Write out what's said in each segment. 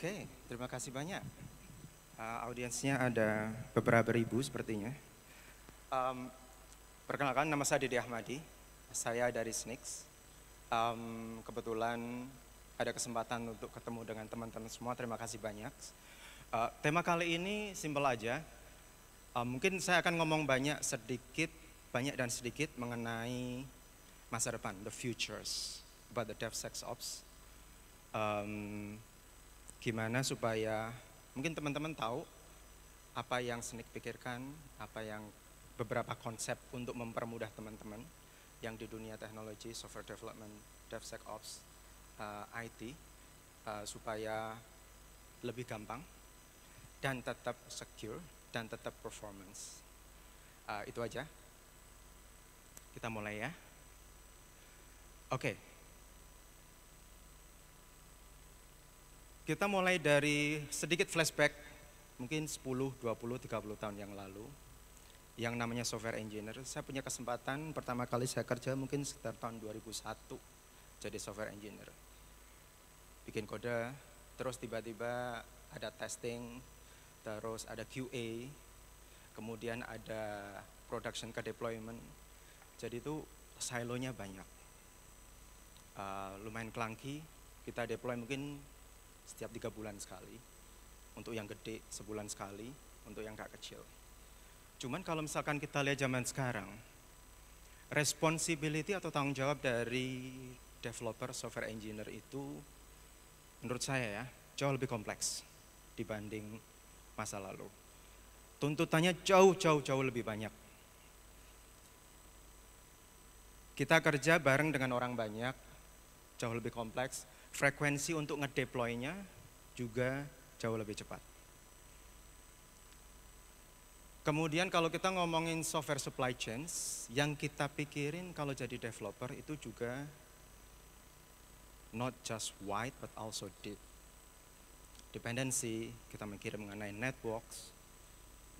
Oke, terima kasih banyak. Audiensnya ada beberapa ribu sepertinya. Um, Perkenalkan, nama saya Dede Ahmadi. Saya dari SNIX. Kebetulan ada kesempatan untuk ketemu dengan teman-teman semua. Terima kasih banyak. Tema kali ini simpel aja. Mungkin saya akan ngomong banyak dan sedikit mengenai masa depan, the futures, about the DevSecOps. Gimana supaya mungkin teman-teman tahu apa yang SNIX pikirkan, apa yang beberapa konsep untuk mempermudah teman-teman yang di dunia teknologi, software development, DevSecOps, IT, supaya lebih gampang dan tetap secure dan tetap performance. Itu aja. Kita mulai ya. Oke. Kita mulai dari sedikit flashback, mungkin 10, 20, 30 tahun yang lalu, yang namanya software engineer. Saya punya kesempatan, pertama kali saya kerja mungkin sekitar tahun 2001, jadi software engineer. Bikin kode, terus tiba-tiba ada testing, terus ada QA, kemudian ada production ke deployment. Jadi itu silonya banyak. Lumayan clunky, kita deploy mungkin setiap 3 bulan sekali, untuk yang gede sebulan sekali, untuk yang gak kecil. Cuman kalau misalkan kita lihat zaman sekarang, responsibility atau tanggung jawab dari developer software engineer itu menurut saya ya, jauh lebih kompleks dibanding masa lalu. Tuntutannya jauh lebih banyak. Kita kerja bareng dengan orang banyak, jauh lebih kompleks. Frekuensi untuk ngedeploy-nya juga jauh lebih cepat. Kemudian kalau kita ngomongin software supply chains, yang kita pikirin kalau jadi developer itu juga not just wide but also deep. Dependency, kita mikirin mengenai networks,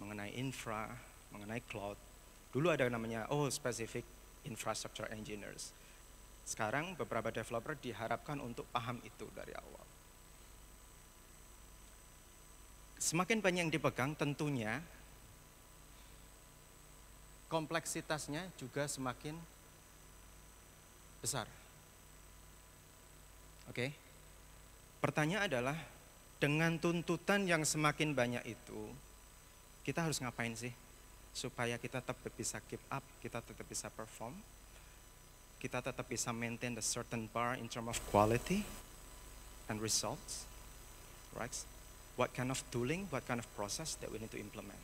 mengenai infra, mengenai cloud. Dulu ada namanya specific infrastructure engineers. Sekarang beberapa developer diharapkan untuk paham itu dari awal. Semakin banyak yang dipegang, tentunya kompleksitasnya juga semakin besar. Oke. Pertanyaan adalah, dengan tuntutan yang semakin banyak itu, kita harus ngapain sih? Supaya kita tetap bisa keep up, kita tetap bisa perform, kita tetap bisa maintain the certain bar in terms of quality and results, right? What kind of tooling, what kind of process that we need to implement.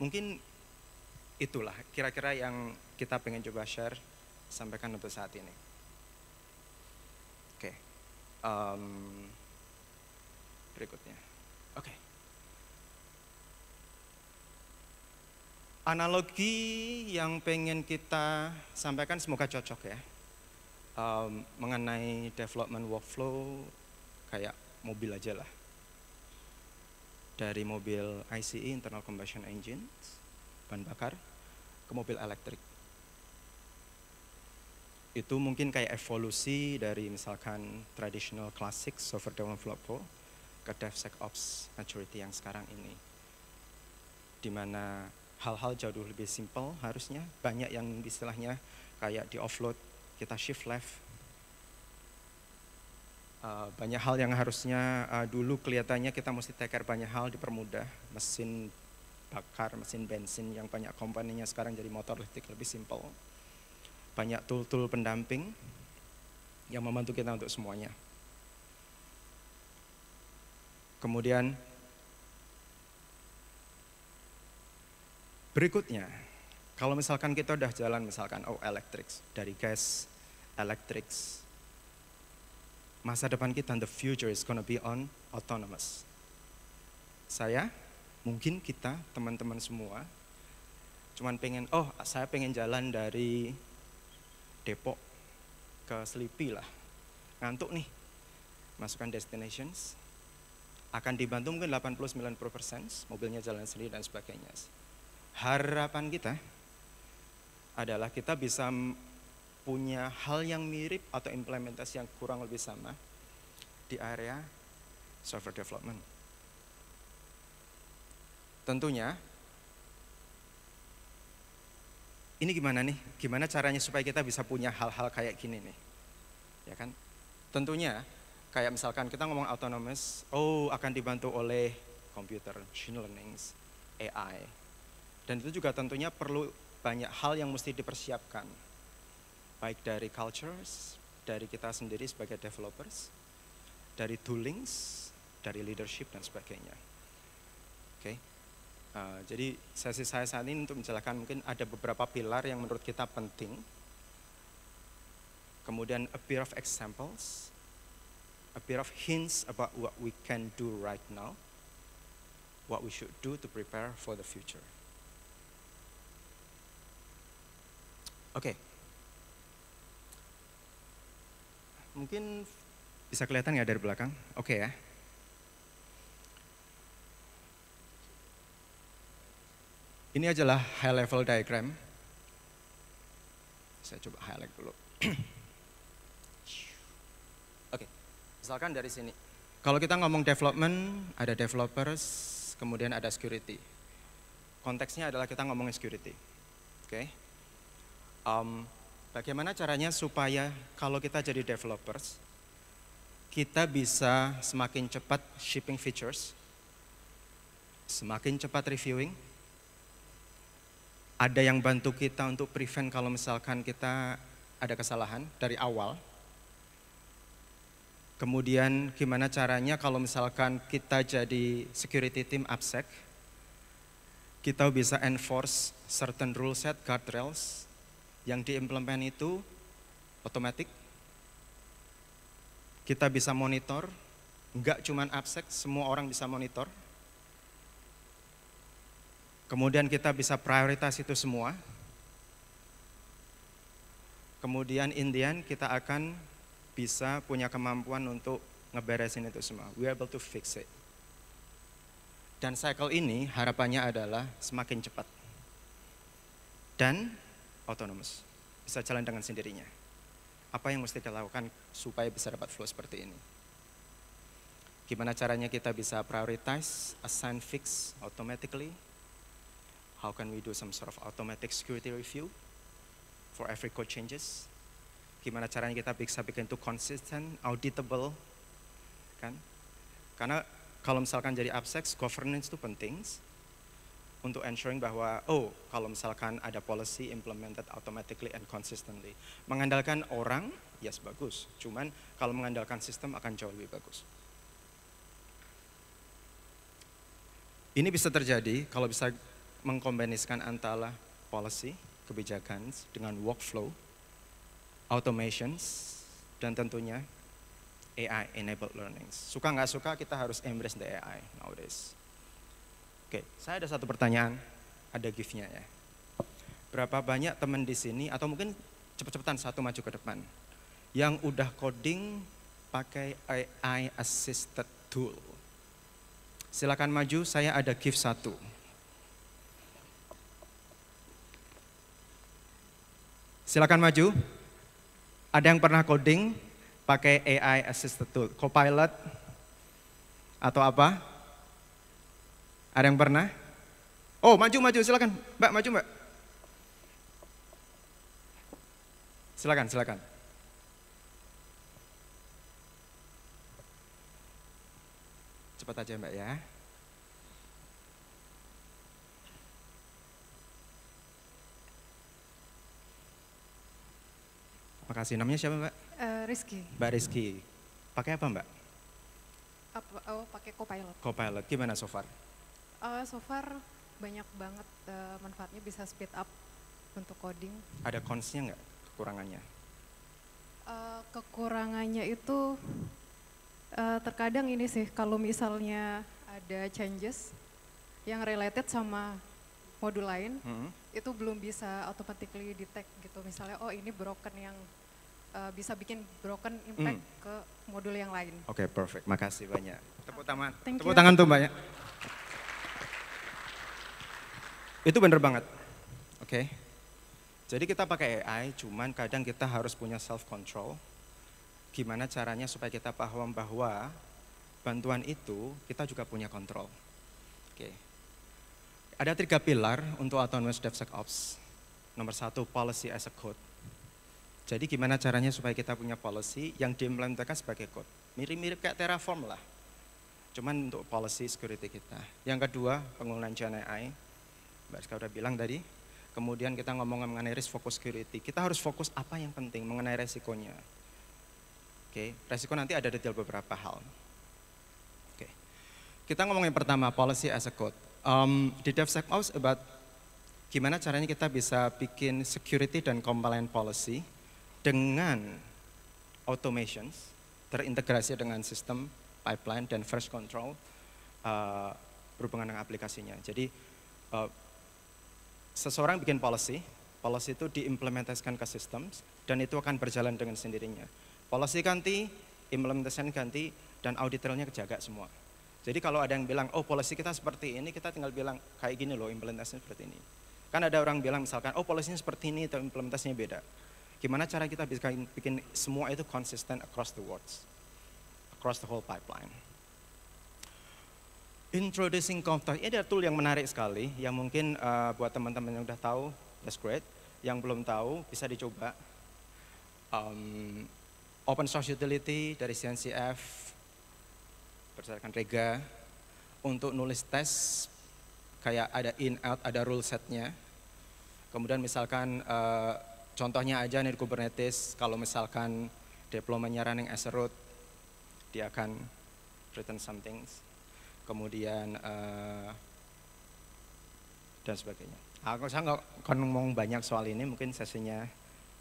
Mungkin itulah kira-kira yang kita pengen coba share, sampaikan untuk saat ini. Oke, berikutnya. Oke. Analogi yang pengen kita sampaikan semoga cocok ya, mengenai development workflow kayak mobil aja lah. Dari mobil ICE, internal combustion engine, bahan bakar, ke mobil elektrik. Itu mungkin kayak evolusi dari misalkan traditional classic software development flow ke DevSecOps maturity yang sekarang ini. Dimana hal-hal jauh lebih simple harusnya, banyak yang istilahnya kayak di offload, kita shift left. Banyak hal yang harusnya dulu kelihatannya kita mesti take care banyak hal dipermudah. Mesin bakar, mesin bensin yang banyak komponennya sekarang jadi motor listrik lebih simple. Banyak tool-tool pendamping yang membantu kita untuk semuanya. Kemudian berikutnya, kalau misalkan kita udah jalan misalkan electrics, dari gas, electrics, masa depan kita in the future is gonna be on autonomous. Mungkin kita, teman-teman semua, cuman saya pengen jalan dari Depok ke Selipi lah, ngantuk nih, masukkan destinations, akan dibantu mungkin 80-90%, mobilnya jalan sendiri dan sebagainya. Harapan kita adalah kita bisa punya hal yang mirip atau implementasi yang kurang lebih sama di area software development. Tentunya, ini gimana nih? Gimana caranya supaya kita bisa punya hal-hal kayak gini nih? Ya kan? Tentunya, kayak misalkan kita ngomong autonomous, akan dibantu oleh komputer, machine learning, AI. Dan itu juga tentunya perlu banyak hal yang mesti dipersiapkan. Baik dari cultures, dari kita sendiri sebagai developers, dari toolings, dari leadership dan sebagainya. Oke. Jadi sesi saya saat ini untuk menjelaskan mungkin ada beberapa pilar yang menurut kita penting. Kemudian a bit of examples, a bit of hints about what we can do right now, what we should do to prepare for the future. Oke. Mungkin bisa kelihatan ya dari belakang? Oke ya. Ini adalah high level diagram. Saya coba highlight dulu. Oke, misalkan dari sini. Kalau kita ngomong development, ada developers, kemudian ada security. Konteksnya adalah kita ngomongin security. Oke. Bagaimana caranya supaya kalau kita jadi developers, kita bisa semakin cepat shipping features, semakin cepat reviewing, ada yang bantu kita untuk prevent kalau misalkan kita ada kesalahan dari awal. Kemudian gimana caranya kalau misalkan kita jadi security team AppSec, kita bisa enforce certain rule set, guardrails, yang diimplement itu otomatis. Kita bisa monitor, enggak cuman AppSec, semua orang bisa monitor. Kemudian kita bisa prioritas itu semua. Kemudian in the end kita akan bisa punya kemampuan untuk ngeberesin itu semua. We are able to fix it. Dan cycle ini harapannya adalah semakin cepat. Dan autonomous. Bisa jalan dengan sendirinya. Apa yang mesti kita lakukan supaya bisa dapat flow seperti ini? Gimana caranya kita bisa prioritize, assign fix automatically? How can we do some sort of automatic security review for every code changes? Gimana caranya kita bisa bikin itu consistent, auditable, kan? Karena kalau misalkan jadi AppSec, governance itu penting untuk ensuring bahwa, kalau misalkan ada policy implemented automatically and consistently. Mengandalkan orang, yes bagus, cuman kalau mengandalkan sistem akan jauh lebih bagus. Ini bisa terjadi kalau bisa mengkombinasikan antara policy, kebijakan dengan workflow, automations, dan tentunya AI enabled learning. Suka nggak suka kita harus embrace the AI nowadays. Oke, saya ada satu pertanyaan, ada gift-nya ya. Berapa banyak teman di sini atau mungkin cepet-cepetan satu maju ke depan yang udah coding pakai AI assisted tool? Silakan maju, saya ada gift satu. Silakan maju. Ada yang pernah coding pakai AI assisted tool, Copilot atau apa? Ada yang pernah? Maju, silakan. Mbak, maju Mbak. Silakan. Cepat aja Mbak ya. Makasih. Namanya siapa Mbak? Rizky. Mbak Rizky. Pakai apa Mbak? Pakai Copilot. Copilot. Gimana so far? So far banyak banget manfaatnya, bisa speed up untuk coding. Ada cons-nya nggak? Kekurangannya? Kekurangannya itu terkadang ini sih, kalau misalnya ada changes yang related sama modul lain, itu belum bisa automatically detect gitu. Misalnya, ini broken yang bisa bikin broken impact ke modul yang lain. Oke, perfect. Makasih banyak. Tepuk Tepuk tangan tuh Mbak ya. Itu bener banget. Oke. Jadi kita pakai AI, cuman kadang kita harus punya self control. Gimana caranya supaya kita paham bahwa bantuan itu, kita juga punya kontrol. Oke. Ada 3 pilar untuk Autonomous DevSecOps. Nomor 1, policy as a code. Jadi gimana caranya supaya kita punya policy yang diimplementasikan sebagai code. Mirip-mirip kayak Terraform lah. Cuman untuk policy security kita. Yang kedua, penggunaan GenAI. Mbak Rizka udah bilang tadi. Kemudian kita ngomong mengenai risk focus security. Kita harus fokus apa yang penting mengenai resikonya. Oke, resiko nanti ada detail beberapa hal. Oke. Kita ngomong yang pertama, policy as a code. Di DevSecOps about gimana caranya kita bisa bikin security dan compliant policy dengan automations terintegrasi dengan sistem pipeline dan version control berhubungan dengan aplikasinya. Jadi seseorang bikin policy itu diimplementasikan ke sistem dan itu akan berjalan dengan sendirinya. Policy ganti, implementation ganti, dan audit trailnya kejaga semua. Jadi kalau ada yang bilang, oh policy kita seperti ini, kita tinggal bilang kayak gini loh implementasinya seperti ini. Kan ada orang bilang misalkan, oh polisinya seperti ini, tapi implementasinya beda. Gimana cara kita bisa bikin semua itu konsisten across the worlds, across the whole pipeline. Introducing Confluent, ini ada tool yang menarik sekali, yang mungkin buat teman-teman yang udah tahu, that's great. Yang belum tahu, bisa dicoba. Open source utility dari CNCF, berdasarkan Rega, untuk nulis tes, kayak ada in, out, ada rule setnya. Kemudian misalkan contohnya aja nih di Kubernetes, kalau misalkan deployment-nya running as a root, dia akan return some things. Kemudian dan sebagainya. Saya nggak akan ngomong banyak soal ini, mungkin sesinya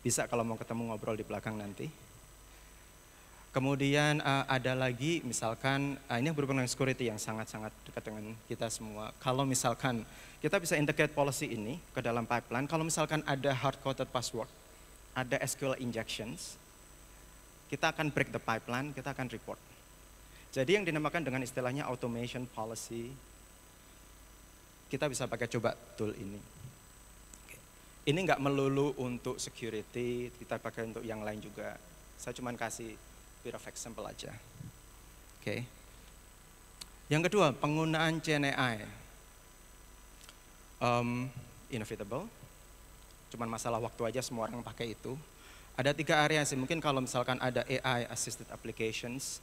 bisa kalau mau ketemu ngobrol di belakang nanti. Kemudian ada lagi misalkan, ini berhubungan dengan security yang sangat-sangat dekat dengan kita semua. Kalau misalkan kita bisa integrate policy ini ke dalam pipeline, kalau misalkan ada hard-coded password, ada SQL injections, kita akan break the pipeline, kita akan report. Jadi yang dinamakan dengan istilahnya automation policy, kita bisa pakai coba tool ini. Ini nggak melulu untuk security, kita pakai untuk yang lain juga. Saya cuma kasih bit of example aja. Oke. Yang kedua, penggunaan GenAI. Inevitable, cuman masalah waktu aja semua orang pakai itu. Ada 3 area sih, mungkin kalau misalkan ada AI assisted applications,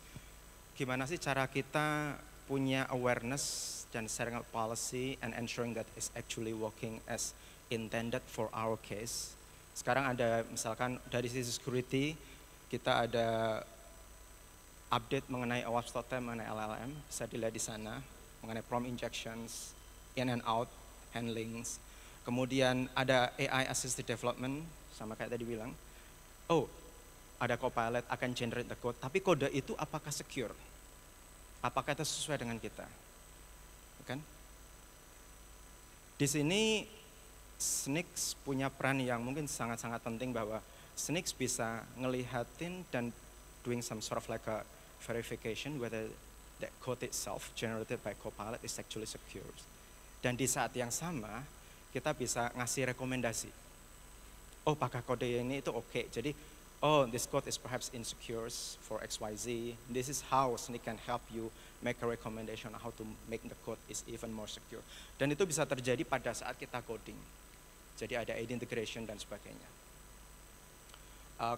gimana sih cara kita punya awareness dan sharing out policy and ensuring that it's actually working as intended for our case. Sekarang ada misalkan dari sisi security, kita ada update mengenai OWASP totem, mengenai LLM, bisa dilihat di sana, mengenai prompt injections, in and out, handlings. Kemudian ada AI assisted development, sama kayak tadi bilang. Oh, ada Copilot akan generate the code, tapi kode itu apakah secure? Apakah itu sesuai dengan kita? Kan? Di sini Snix punya peran yang mungkin sangat-sangat penting, bahwa Snix bisa ngelihatin dan doing some sort of like a verification whether the code itself generated by Copilot is actually secure. Dan di saat yang sama, kita bisa ngasih rekomendasi. Oh, apakah kode ini itu oke. Jadi, oh, this code is perhaps insecure for XYZ. This is how Snix can help you make a recommendation on how to make the code is even more secure. Dan itu bisa terjadi pada saat kita coding. Jadi ada AD integration dan sebagainya.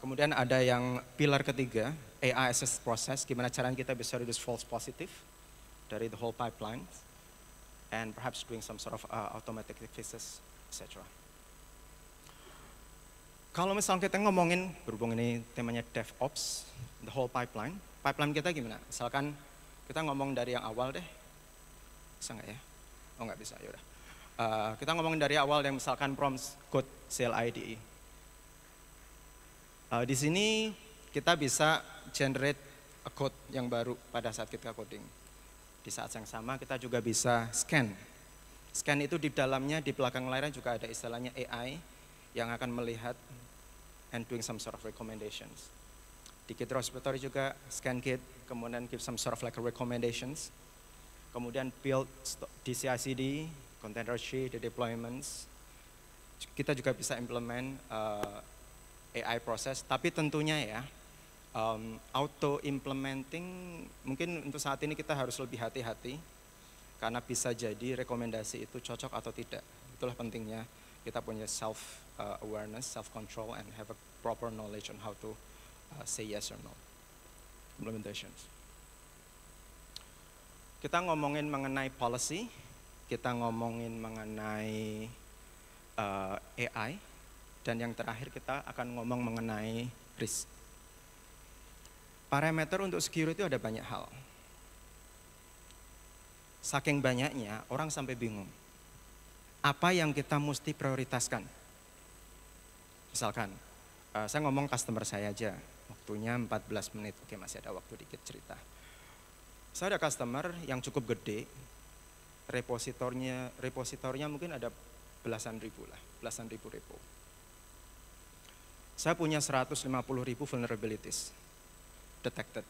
Kemudian ada yang pilar ketiga, AI assist process, gimana caranya kita bisa reduce false positive dari the whole pipeline, and perhaps doing some sort of automatic fixes, etc. Kalau misalnya kita ngomongin, berhubung ini temanya DevOps, the whole pipeline kita gimana? Misalkan kita ngomong dari yang awal deh, bisa nggak ya? Oh nggak bisa, yaudah. Kita ngomongin dari awal yang misalkan prompt code CLI/IDE. Di sini kita bisa generate a code yang baru pada saat kita coding. Di saat yang sama kita juga bisa scan. Scan itu di dalamnya, di belakang layar juga ada istilahnya AI yang akan melihat and doing some sort of recommendations. Di Git repository juga scan Git, kemudian give some sort of like recommendations. Kemudian build di CI/CD, containership, di deployments. Kita juga bisa implement AI proses, tapi tentunya ya Auto implementing mungkin untuk saat ini kita harus lebih hati-hati karena bisa jadi rekomendasi itu cocok atau tidak. Itulah pentingnya kita punya self awareness, self control, and have a proper knowledge on how to say yes or no implementations. Kita ngomongin mengenai policy, kita ngomongin mengenai AI, dan yang terakhir kita akan ngomong mengenai risk. Parameter untuk security ada banyak hal. Saking banyaknya, orang sampai bingung. Apa yang kita mesti prioritaskan? Misalkan, saya ngomong customer saya aja, waktunya 14 menit, oke masih ada waktu dikit cerita. Saya ada customer yang cukup gede, repositornya mungkin ada belasan ribu repo. Saya punya 150.000 vulnerabilities detected.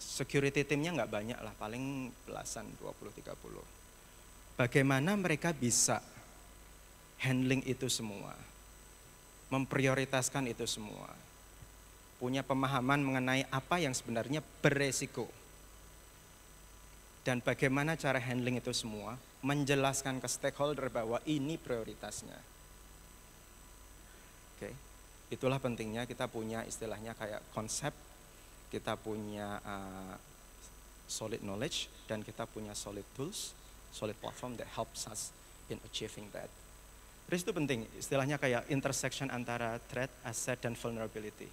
Security timnya nggak banyak lah, paling belasan, 20-30. Bagaimana mereka bisa handling itu semua, memprioritaskan itu semua, punya pemahaman mengenai apa yang sebenarnya beresiko, dan bagaimana cara handling itu semua, menjelaskan ke stakeholder bahwa ini prioritasnya. Oke. Itulah pentingnya kita punya istilahnya kayak konsep, kita punya solid knowledge, dan kita punya solid tools, solid platform that helps us in achieving that. Risk itu penting, istilahnya kayak intersection antara threat, asset, dan vulnerability.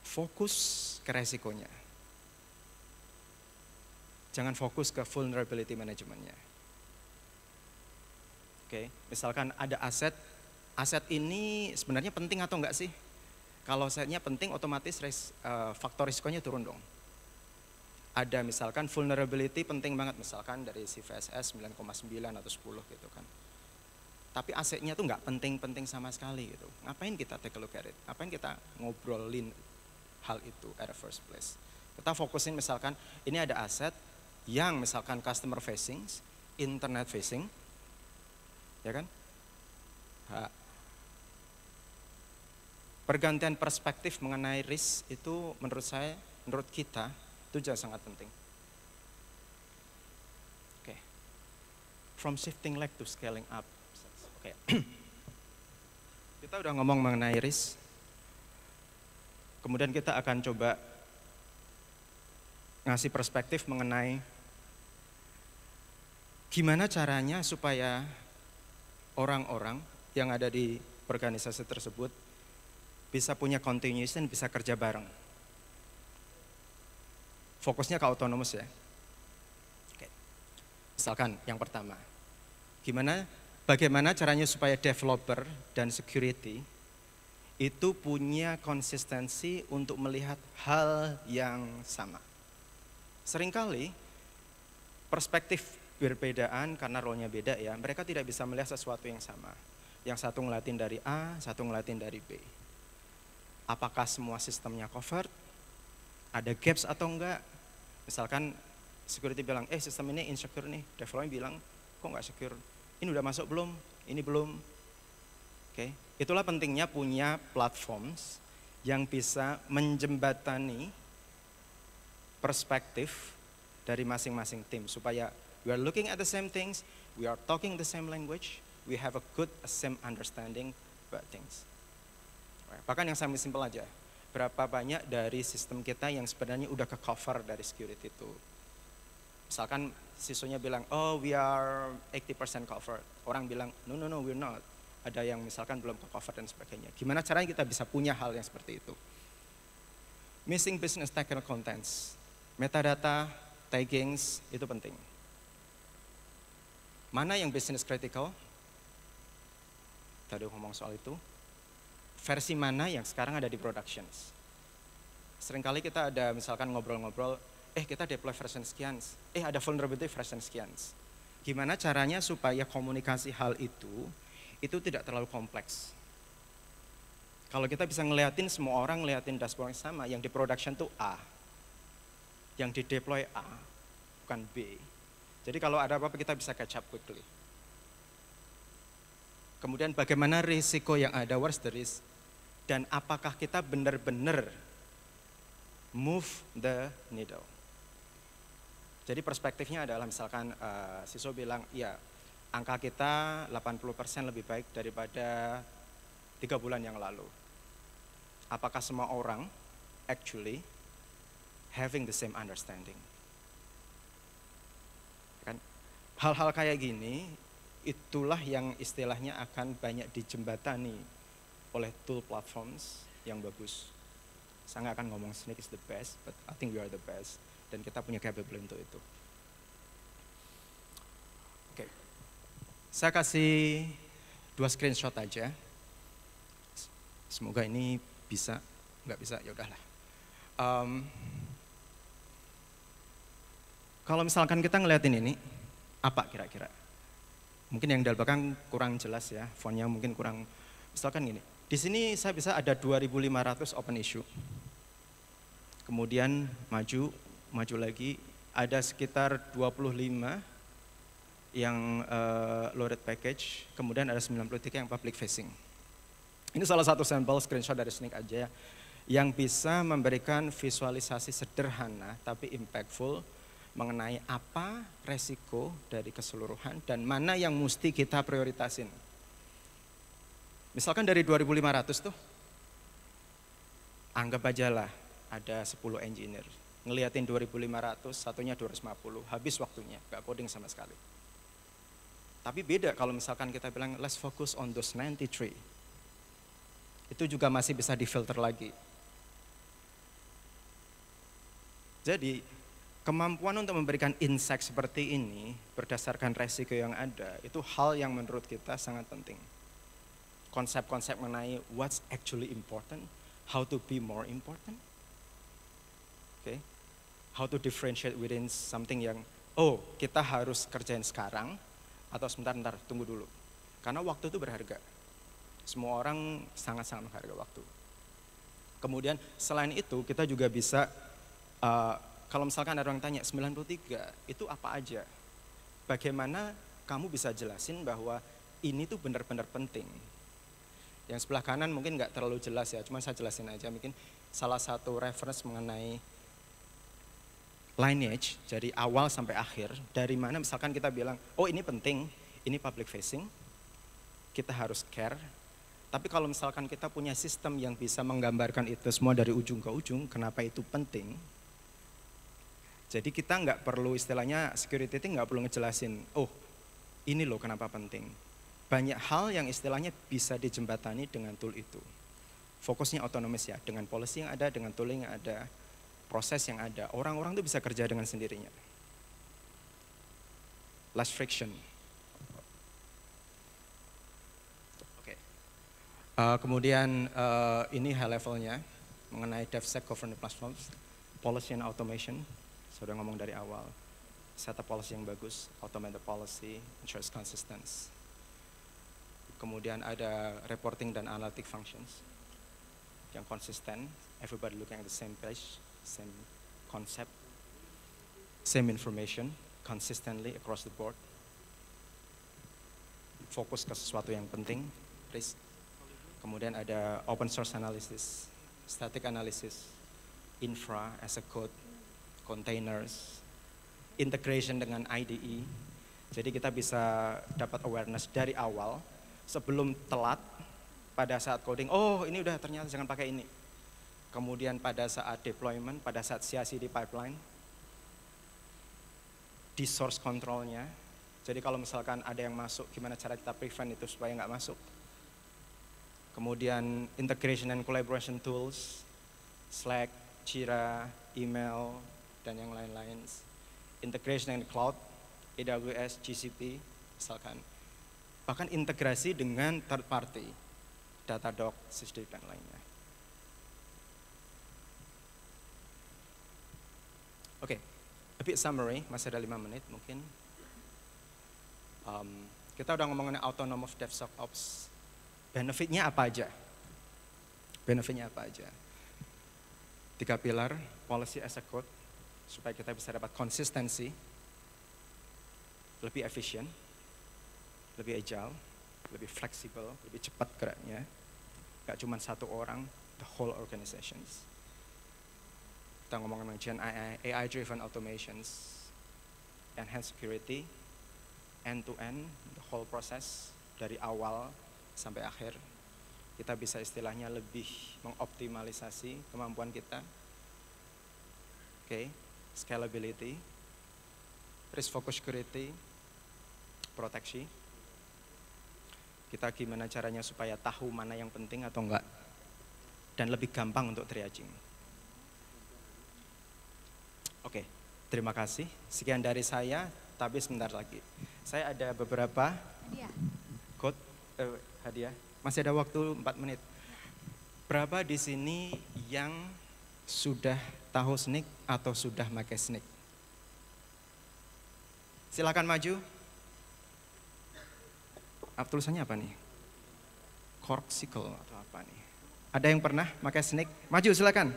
Fokus ke resikonya. Jangan fokus ke vulnerability manajemennya. Oke, misalkan ada aset ini sebenarnya penting atau enggak sih? Kalau asetnya penting, otomatis faktor risikonya turun dong. Ada misalkan vulnerability penting banget, misalkan dari si VSS 9,9 atau 10 gitu kan. Tapi asetnya tuh nggak penting-penting sama sekali gitu. Ngapain kita take a look at it? Ngapain kita ngobrolin hal itu at the first place? Kita fokusin misalkan ini ada aset yang misalkan customer facing, internet facing, ya kan? Pergantian perspektif mengenai risk itu menurut kita itu juga sangat penting. Oke. From shifting leg to scaling up. Oke. Kita udah ngomong mengenai risk. Kemudian kita akan coba ngasih perspektif mengenai gimana caranya supaya orang-orang yang ada di organisasi tersebut bisa punya continuation, bisa kerja bareng. Fokusnya ke autonomous ya. Oke. Misalkan yang pertama, bagaimana caranya supaya developer dan security itu punya konsistensi untuk melihat hal yang sama. Seringkali perspektif berbedaan karena role-nya beda ya, mereka tidak bisa melihat sesuatu yang sama. Yang satu ngeliatin dari A, satu ngeliatin dari B. Apakah semua sistemnya covered? Ada gaps atau enggak? Misalkan security bilang, sistem ini insecure nih. Developer bilang, kok enggak secure? Ini udah masuk belum? Ini belum. Oke. Itulah pentingnya punya platforms yang bisa menjembatani perspektif dari masing-masing tim. Supaya we are looking at the same things, we are talking the same language, we have a good same understanding about things. Bahkan yang sampai simpel aja, berapa banyak dari sistem kita yang sebenarnya udah ke cover dari security itu. Misalkan siswanya bilang, we are 80% covered. Orang bilang, no, we're not. Ada yang misalkan belum ke cover dan sebagainya. Gimana caranya kita bisa punya hal yang seperti itu? Missing business technical contents, metadata, taggings, itu penting. Mana yang business critical? Tadi ngomong soal itu. Versi mana yang sekarang ada di productions. Seringkali kita ada misalkan ngobrol-ngobrol, kita deploy version sekian, ada vulnerability version sekian. Gimana caranya supaya komunikasi hal itu tidak terlalu kompleks. Kalau kita bisa ngeliatin semua orang ngeliatin dashboard yang sama, yang di production tuh A, yang di deploy A, bukan B. Jadi kalau ada apa-apa kita bisa catch up quickly. Kemudian bagaimana risiko yang ada, where's the risk? dan apakah kita benar-benar move the needle. Jadi perspektifnya adalah misalkan siswa bilang, ya angka kita 80% lebih baik daripada 3 bulan yang lalu. Apakah semua orang actually having the same understanding? Kan? Hal-hal kayak gini, itulah yang istilahnya akan banyak dijembatani oleh tool platforms yang bagus. Saya nggak akan ngomong Snyk is the best, but I think we are the best. Dan kita punya capability untuk itu. Oke, saya kasih 2 screenshot aja. Semoga ini bisa, nggak bisa ya udahlah. Kalau misalkan kita ngeliatin ini, apa kira-kira? Mungkin yang di belakang kurang jelas ya, fontnya mungkin kurang. Misalkan gini, di sini saya bisa ada 2.500 open issue. Kemudian maju lagi, ada sekitar 25 yang loaded package, kemudian ada 93 yang public facing. Ini salah satu sampel screenshot dari Snyk aja ya, yang bisa memberikan visualisasi sederhana tapi impactful mengenai apa resiko dari keseluruhan dan mana yang mesti kita prioritasin. Misalkan dari 2.500 tuh, anggap aja lah ada 10 engineer. Ngeliatin 2.500, satunya 250, habis waktunya, gak coding sama sekali. Tapi beda kalau misalkan kita bilang, let's focus on those 93. Itu juga masih bisa difilter lagi. Jadi, kemampuan untuk memberikan insight seperti ini, berdasarkan resiko yang ada, itu hal yang menurut kita sangat penting. Konsep-konsep mengenai what's actually important, how to be more important. Okay. How to differentiate within something yang, oh kita harus kerjain sekarang, atau sebentar, tunggu dulu. Karena waktu itu berharga. Semua orang sangat-sangat menghargai waktu. Kemudian selain itu kita juga bisa, kalau misalkan ada orang tanya 93 itu apa aja? Bagaimana kamu bisa jelasin bahwa ini tuh benar-benar penting? Yang sebelah kanan mungkin nggak terlalu jelas ya, cuma saya jelasin aja. Mungkin salah satu reference mengenai lineage dari awal sampai akhir, dari mana misalkan kita bilang, oh ini penting, ini public facing, kita harus care. Tapi kalau misalkan kita punya sistem yang bisa menggambarkan itu semua dari ujung ke ujung, kenapa itu penting? Jadi kita nggak perlu istilahnya security team nggak perlu ngejelasin, oh ini loh kenapa penting. Banyak hal yang istilahnya bisa dijembatani dengan tool itu. Fokusnya otonomis ya, dengan policy yang ada, dengan tooling yang ada, proses yang ada, orang-orang itu bisa kerja dengan sendirinya. Less friction. Oke. Kemudian ini high levelnya mengenai DevSec governance platforms, policy and automation. Sudah ngomong dari awal. Set up policy yang bagus, automate the policy, ensures consistency. Kemudian ada reporting dan analytic functions yang konsisten, everybody looking at the same page, same concept, same information, consistently across the board. Fokus ke sesuatu yang penting, please. Kemudian ada open source analysis, static analysis, infra as a code, containers, integration dengan IDE. Jadi kita bisa dapat awareness dari awal, sebelum telat pada saat coding, oh ini udah ternyata jangan pakai ini. Kemudian pada saat deployment, pada saat CI/CD pipeline, di source controlnya. Jadi kalau misalkan ada yang masuk, gimana cara kita prevent itu supaya nggak masuk. Kemudian integration and collaboration tools, Slack, Jira, email, dan yang lain-lain. Integration in cloud, AWS, GCP, misalkan. Bahkan integrasi dengan third party, Datadog, Sysdig, dan lainnya. Oke, a bit summary, masih ada 5 menit mungkin. Kita udah ngomongin autonomous DevSecOps. Benefitnya apa aja? Benefitnya apa aja? 3 pilar, policy as a code, supaya kita bisa dapat konsistensi, lebih efisien, lebih agile, lebih fleksibel, lebih cepat geraknya. Gak cuma satu orang, the whole organizations. Kita ngomong tentang Gen AI-driven automations, enhanced security, end-to-end, the whole process, dari awal sampai akhir. Kita bisa istilahnya lebih mengoptimalisasi kemampuan kita. Oke, scalability, risk focus security, proteksi. Kita gimana caranya supaya tahu mana yang penting atau enggak. Dan lebih gampang untuk triaging. Oke, terima kasih. Sekian dari saya, tapi sebentar lagi. Saya ada beberapa quote, hadiah. Masih ada waktu 4 menit. Berapa di sini yang sudah tahu SNCC atau sudah pakai SNCC? Silakan maju. Tulisannya apa nih? Corksicle atau apa nih? Ada yang pernah pakai SNCC? Maju silakan.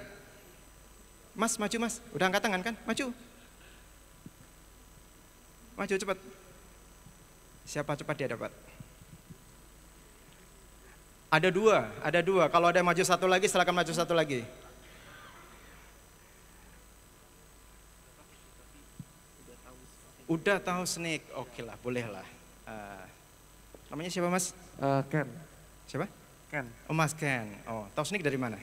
Mas, maju mas. Udah angkat tangan kan? Maju. Maju cepat. Siapa cepat dia dapat? Ada dua. Kalau ada yang maju satu lagi, silakan maju satu lagi. Udah tahu SNCC, oke lah, boleh lah. Namanya siapa mas? Ken. Siapa? Ken. Oh mas Ken. Oh, tahu SNCC dari mana?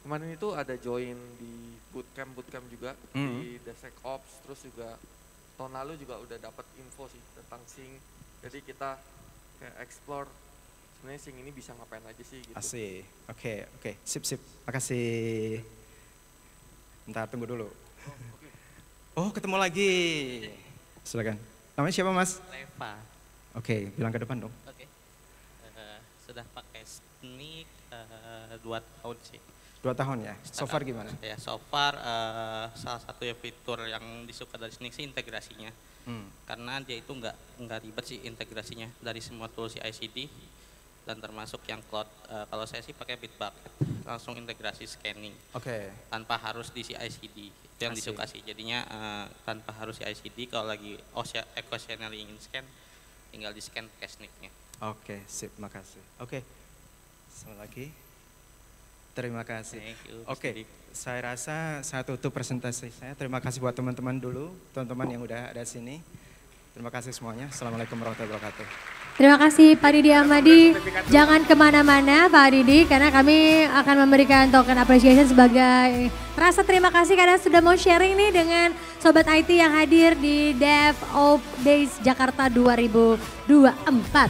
Kemarin itu ada join di bootcamp juga di DevSecOps, terus juga tahun lalu juga udah dapat info sih tentang SYNC. Jadi kita kayak explore sebenarnya SYNC ini bisa ngapain aja sih gitu. Asik. Oke. Sip. Makasih. Bentar, tunggu dulu. Oh, ketemu lagi. Silakan. Namanya siapa mas? Reva. Oke, bilang ke depan dong. Oke. Sudah pakai SNCC 2 tahun sih. 2 tahun ya? So far gimana? Ya, so far salah satu ya fitur yang disuka dari SNCC sih integrasinya. Karena dia itu nggak ribet sih integrasinya dari semua tools CI/CD dan termasuk yang cloud. Kalau saya sih pakai Bitbucket, langsung integrasi scanning. Oke. Tanpa harus di CI/CD. Itu yang disuka sih. Jadinya tanpa harus CI/CD, kalau lagi equational ingin scan, tinggal di scan pakai SNCC-nya. Oke, sip, makasih. Oke, sama lagi. Terima kasih. Oke, saya rasa saya tutup presentasi saya. Terima kasih buat teman-teman dulu, teman-teman yang udah ada sini. Terima kasih semuanya. Assalamualaikum warahmatullahi wabarakatuh. Terima kasih Pak Didi Ahmadi. Jangan kemana-mana Pak Didi, karena kami akan memberikan token appreciation sebagai rasa terima kasih karena sudah mau sharing nih dengan Sobat IT yang hadir di DevOps Days Jakarta 2024.